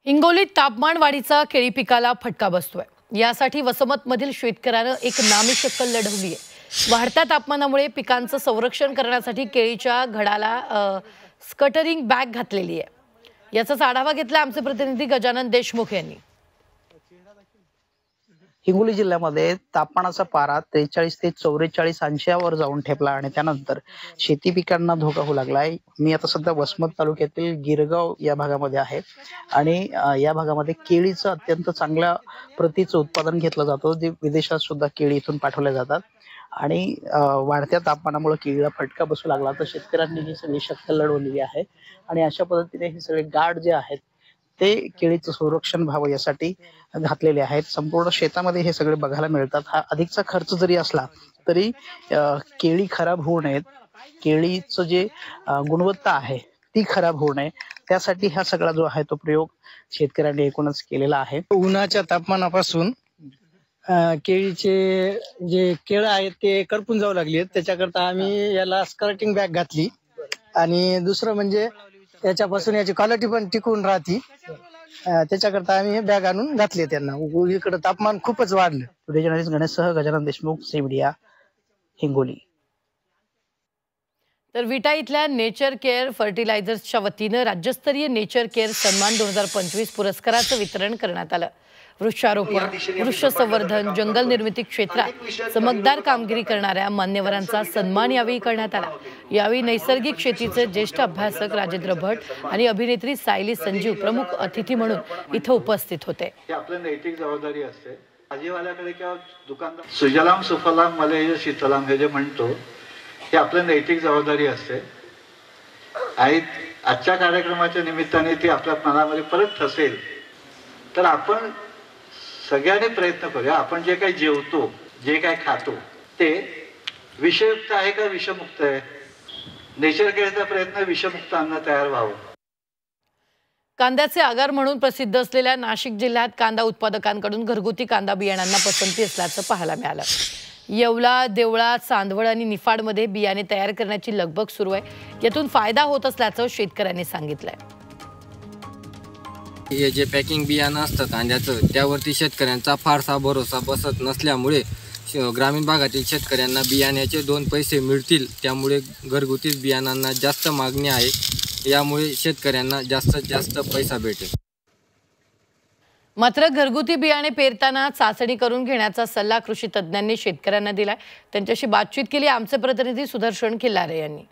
हिंगोलीत तापमान वाढीचा केळी पिकाला फटका बसतोय। यासाठी वसमतमधील शेतकऱ्यानं एक नामी शक्कल लढवली आहे। वाढत्या तापमानामुळे पिकांचं संरक्षण करण्यासाठी केळीच्या घडाला स्कटरिंग बॅग घातलेली आहे। याचाच आढावा घेतला आमचे प्रतिनिधी गजानन देशमुख यांनी। हिंगोली जिल्ह्यामध्ये तापमानाचा पारा 43 ते 44 अंशावर जाऊन ठेपला आणि त्यानंतर शेती पिकांना धोका होऊ लागलाय। मी आता सध्या वसमत तालुक्यातील गिरगाव या भागामध्ये आहे आणि या भागामध्ये केळीचं अत्यंत चांगल्या प्रतीचं उत्पादन घेतलं जातं, जे विदेशात सुद्धा केळी इथून पाठवल्या जातात। आणि वाढत्या तापमानामुळे केळीला फटका बसू लागला तर शेतकऱ्यांनी ही सगळी शक्कल लढवलेली आहे आणि अशा पद्धतीने हे सगळे गार्ड जे आहेत ते केळीचं संरक्षण व्हावं यासाठी घातलेले आहेत। संपूर्ण शेतामध्ये हे सगळे बघायला मिळतात। हा अधिकचा खर्च जरी असला तरी केळी खराब होऊ नयेत, केळीचं जे गुणवत्ता आहे ती खराब होऊ नये त्यासाठी हा सगळा जो आहे तो प्रयोग शेतकऱ्यांनी एकूणच केलेला आहे। उन्हाच्या तापमानापासून केळीचे जे केळं आहेत ते करपून जाऊ लागले, त्याच्याकरता आम्ही याला स्कर्टिंग बॅग घातली आणि दुसरं म्हणजे याच्यापासून याची क्वालिटी पण टिकून राहते, त्याच्याकरता आम्ही हे बॅग आणून घातले त्यांना। इकडे तापमान खूपच वाढलं। टुडे जर्नलिस्ट गणेशसह गजानन देशमुख, सी मीडिया, हिंगोली। तर विटा इथल्या नेचर केअर फर्टिलायझर्सच्या वतीनं राज्यस्तरीय नेचर केअर सन्मान 2025 पुरस्काराचं वितरण करण्यात आलं। वृक्षारोपण, वृक्ष संवर्धन, जंगल निर्मिती क्षेत्रात चमकदार कामगिरी करणाऱ्या मान्यवरांचा सन्मान यावेळी करण्यात आला। यावेळी नैसर्गिक शेतीचे ज्येष्ठ अभ्यासक राजेंद्र भट आणि अभिनेत्री सायली संजीव प्रमुख अतिथी म्हणून इथं उपस्थित होते। आपली नैतिक जबाबदारी असते। भाजीवाल्याकडे किंवा दुकानदार सुजलाम सुफलाम मलयज शीतलाम हे जे म्हणतो हे आपली नैतिक जबाबदारी असते आणि आजच्या कार्यक्रमाच्या निमित्ताने ती आपल्या मनामध्ये परत ठसेल तर आपण सगळ्यांनी प्रयत्न करूया। आपण जे काही जेवतो, जे काही खातो ते विषयुक्त आहे का विषमुक्त आहे? नेचर केअरचा प्रयत्न विषमुक्त अन्न तयार व्हावं। कांद्याचे आगार म्हणून प्रसिद्ध असलेल्या नाशिक जिल्ह्यात कांदा उत्पादकांकडून घरगुती कांदा बियाणांना पसंती असल्याचं पाहायला मिळालं। येवला, देवळा, चांदवड आणि निफाडमध्ये बियाणे तयार करण्याची लगबग सुरू आहे। यातून फायदा होत असल्याचं शेतकऱ्यांनी सांगितलंय। हे जे पॅकिंग बियाणं असतं कांद्याचं त्यावरती शेतकऱ्यांचा फारसा भरोसा बसत नसल्यामुळे ग्रामीण भागातील शेतकऱ्यांना बियाण्याचे 2 पैसे मिळतील, त्यामुळे घरगुती बियाणांना जास्त मागणी आहे। यामुळे शेतकऱ्यांना जास्तीत जास्त पैसा भेटेल। मात्र घरगुती बियाणे पेरताना चाचणी करून घेण्याचा सल्ला कृषी तज्ज्ञांनी शेतकऱ्यांना दिलाय। त्यांच्याशी बातचीत केली आमचे प्रतिनिधी सुदर्शन खिल्लारे यांनी।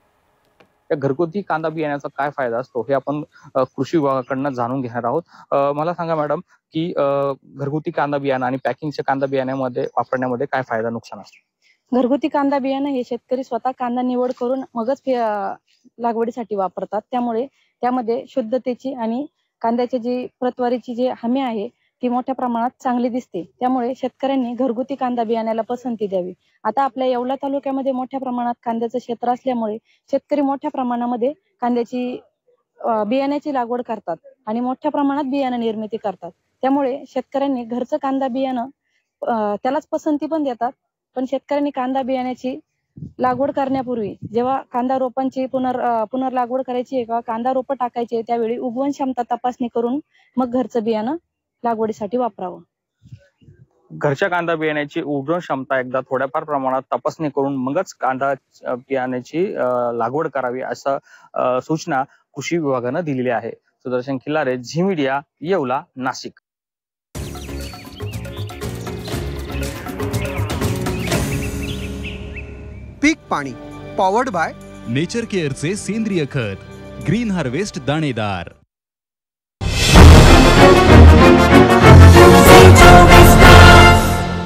या घरगुती कांदा बियाण्याचा काय फायदा असतो हे आपण कृषी विभागाकडून जाणून घेणार आहोत। मला सांगा मॅडम की घरगुती कांदा बियाणं आणि पॅकिंगच्या कांदा बियाण्यामध्ये वापरण्यामध्ये काय फायदा नुकसान असतं? घरगुती कांदा बियाणं हे शेतकरी स्वतः कांदा निवड करून मगच लागवडीसाठी वापरतात, त्यामुळे त्यामध्ये शुद्धतेची आणि कांद्याची जी प्रतवारीची जी हमी आहे ती मोठ्या प्रमाणात चांगली दिसते। त्यामुळे शेतकऱ्यांनी घरगुती कांदा बियाण्याला पसंती द्यावी। आता आपल्या येवला तालुक्यामध्ये मोठ्या प्रमाणात कांद्याचं क्षेत्र असल्यामुळे शेतकरी मोठ्या प्रमाणामध्ये कांद्याची बियाण्याची लागवड करतात आणि मोठ्या प्रमाणात बियाणं निर्मिती करतात। त्यामुळे शेतकऱ्यांनी घरचं कांदा बियाणं त्यालाच पसंती पण देतात। पण शेतकऱ्यांनी कांदा बियाण्याची लागवड करण्यापूर्वी जेव्हा कांदा रोपांची पुनर्लागवड करायची आहे किंवा कांदा रोपं टाकायची त्यावेळी उगवण क्षमता तपासणी करून मग घरचं बियाणं लागवडीसाठी वापरावं। घरच्या कांदा बियाण्याची उगवण क्षमता एकदा थोड्याफार प्रमाणात तपासणी करून मगच कांदा बियाण्याची लागवड करावी असं सूचना कृषी विभागानं दिलेली आहे। Sudarshan Khillare, Zee Media, Yeola, Nashik. पीक पाणी पॉवर्ड बाय नेचर केअरचे सेंद्रिय खत ग्रीन हार्वेस्ट दाणेदार।